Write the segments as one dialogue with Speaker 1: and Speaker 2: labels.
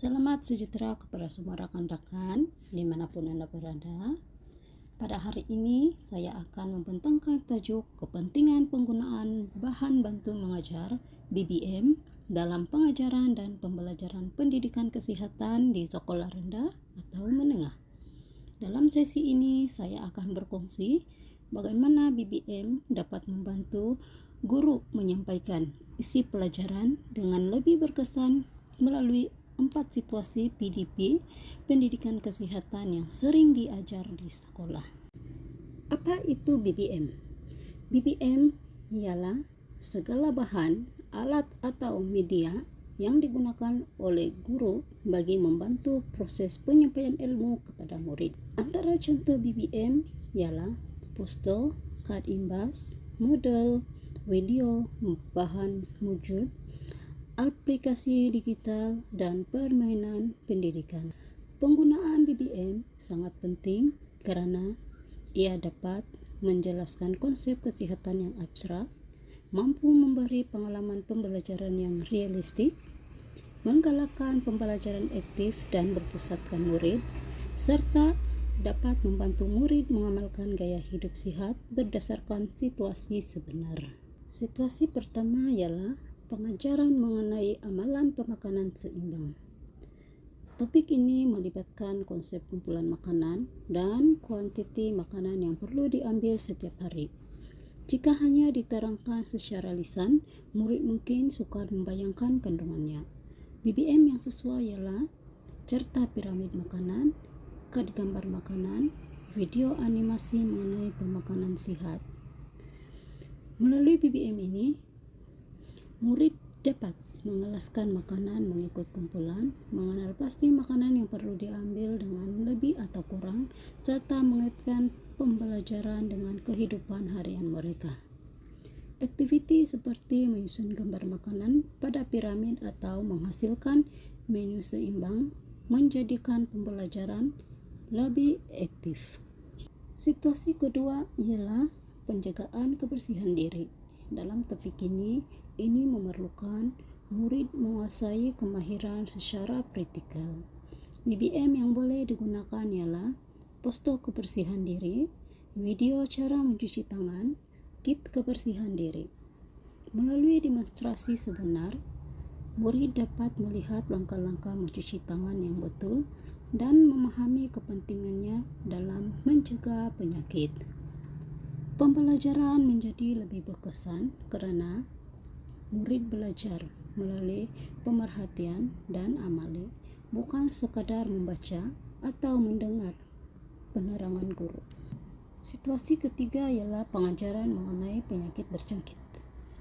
Speaker 1: Selamat sejahtera kepada semua rekan-rekan dimanapun Anda berada. Pada hari ini saya akan membentangkan tajuk kepentingan penggunaan bahan bantu mengajar BBM dalam pengajaran dan pembelajaran pendidikan kesehatan di sekolah rendah atau menengah. Dalam sesi ini saya akan berkongsi bagaimana BBM dapat membantu guru menyampaikan isi pelajaran dengan lebih berkesan melalui 4 situasi PDP, pendidikan kesehatan yang sering diajar di sekolah. Apa itu BBM? BBM ialah segala bahan, alat atau media yang digunakan oleh guru bagi membantu proses penyampaian ilmu kepada murid. Antara contoh BBM ialah poster, kad imbas, model, video, bahan wujud, aplikasi digital, dan permainan pendidikan. Penggunaan BBM sangat penting karena ia dapat menjelaskan konsep kesehatan yang abstrak, mampu memberi pengalaman pembelajaran yang realistik, menggalakkan pembelajaran aktif dan berpusatkan murid, serta dapat membantu murid mengamalkan gaya hidup sihat berdasarkan situasi sebenar. Situasi pertama ialah pengajaran mengenai amalan pemakanan seimbang. Topik ini melibatkan konsep kumpulan makanan dan kuantiti makanan yang perlu diambil setiap hari. Jika hanya diterangkan secara lisan, murid mungkin sukar membayangkan kandungannya. BBM yang sesuai ialah cerita piramid makanan, kad gambar makanan, video animasi mengenai pemakanan sihat. Melalui BBM ini, murid dapat mengelaskan makanan mengikut kumpulan, mengenal pasti makanan yang perlu diambil dengan lebih atau kurang, serta mengaitkan pembelajaran dengan kehidupan harian mereka. Aktiviti seperti menyusun gambar makanan pada piramid atau menghasilkan menu seimbang menjadikan pembelajaran lebih aktif. Situasi kedua ialah penjagaan kebersihan diri. Dalam topik ini memerlukan murid menguasai kemahiran secara praktikal. BBM yang boleh digunakan ialah poster kebersihan diri, video cara mencuci tangan, kit kebersihan diri. Melalui demonstrasi sebenar, murid dapat melihat langkah-langkah mencuci tangan yang betul dan memahami kepentingannya dalam mencegah penyakit. Pembelajaran menjadi lebih berkesan karena murid belajar melalui pemerhatian dan amali, bukan sekadar membaca atau mendengar penerangan guru. Situasi ketiga ialah pengajaran mengenai penyakit berjangkit.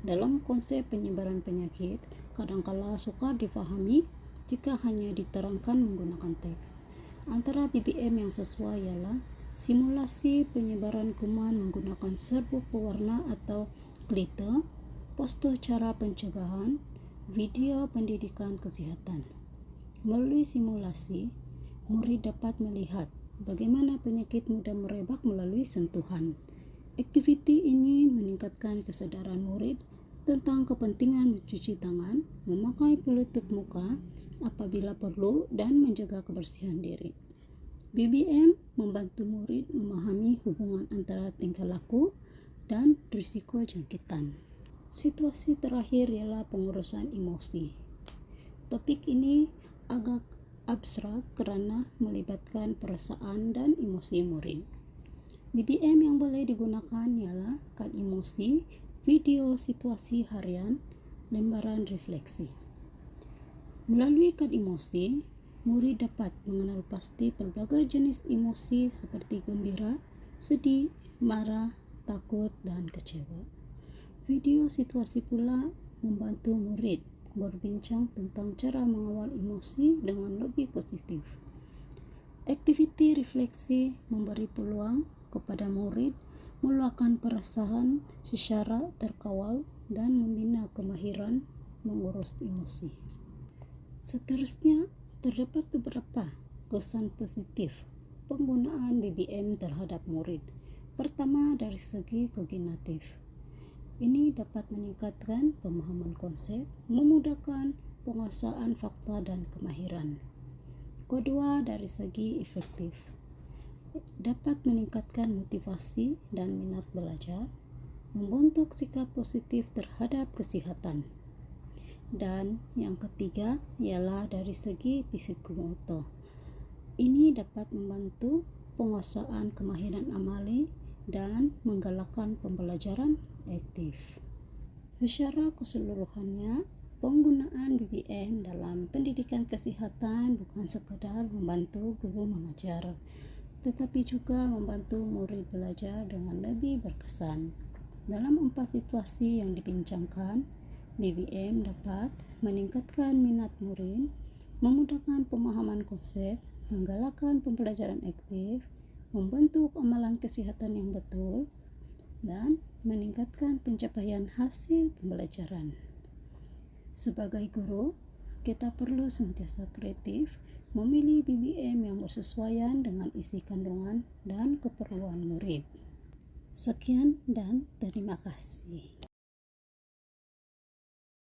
Speaker 1: Dalam konsep penyebaran penyakit, kadangkala sukar difahami jika hanya diterangkan menggunakan teks. Antara BBM yang sesuai ialah simulasi penyebaran kuman menggunakan serbuk pewarna atau glitter, poster cara pencegahan, video pendidikan kesehatan. Melalui simulasi, murid dapat melihat bagaimana penyakit mudah merebak melalui sentuhan. Aktiviti ini meningkatkan kesadaran murid tentang kepentingan mencuci tangan, memakai penutup muka apabila perlu, dan menjaga kebersihan diri. BBM membantu murid memahami hubungan antara tingkah laku dan risiko jangkitan. Situasi terakhir ialah pengurusan emosi. Topik ini agak abstrak karena melibatkan perasaan dan emosi murid. BBM yang boleh digunakan ialah kad emosi, video situasi harian, lembaran refleksi. Melalui kad emosi, murid dapat mengenal pasti pelbagai jenis emosi seperti gembira, sedih, marah, takut, dan kecewa. Video situasi pula membantu murid berbincang tentang cara mengawal emosi dengan lebih positif. Aktiviti refleksi memberi peluang kepada murid meluahkan perasaan secara terkawal dan membina kemahiran mengurus emosi. Seterusnya, terdapat beberapa kesan positif penggunaan BBM terhadap murid. Pertama, dari segi kognitif. Ini dapat meningkatkan pemahaman konsep, memudahkan penguasaan fakta dan kemahiran. kedua, dari segi efektif, dapat meningkatkan motivasi dan minat belajar, membentuk sikap positif terhadap kesehatan. Dan yang ketiga ialah dari segi psikomotor. Ini dapat membantu penguasaan kemahiran amali dan menggalakkan pembelajaran aktif. Secara keseluruhannya, penggunaan BBM dalam pendidikan kesehatan bukan sekadar membantu guru mengajar, tetapi juga membantu murid belajar dengan lebih berkesan. Dalam 4 situasi yang dibincangkan, BBM dapat meningkatkan minat murid, memudahkan pemahaman konsep, menggalakkan pembelajaran aktif, membentuk amalan kesehatan yang betul, dan meningkatkan pencapaian hasil pembelajaran. Sebagai guru, kita perlu sentiasa kreatif, memilih BBM yang bersesuaian dengan isi kandungan dan keperluan murid. Sekian dan terima kasih.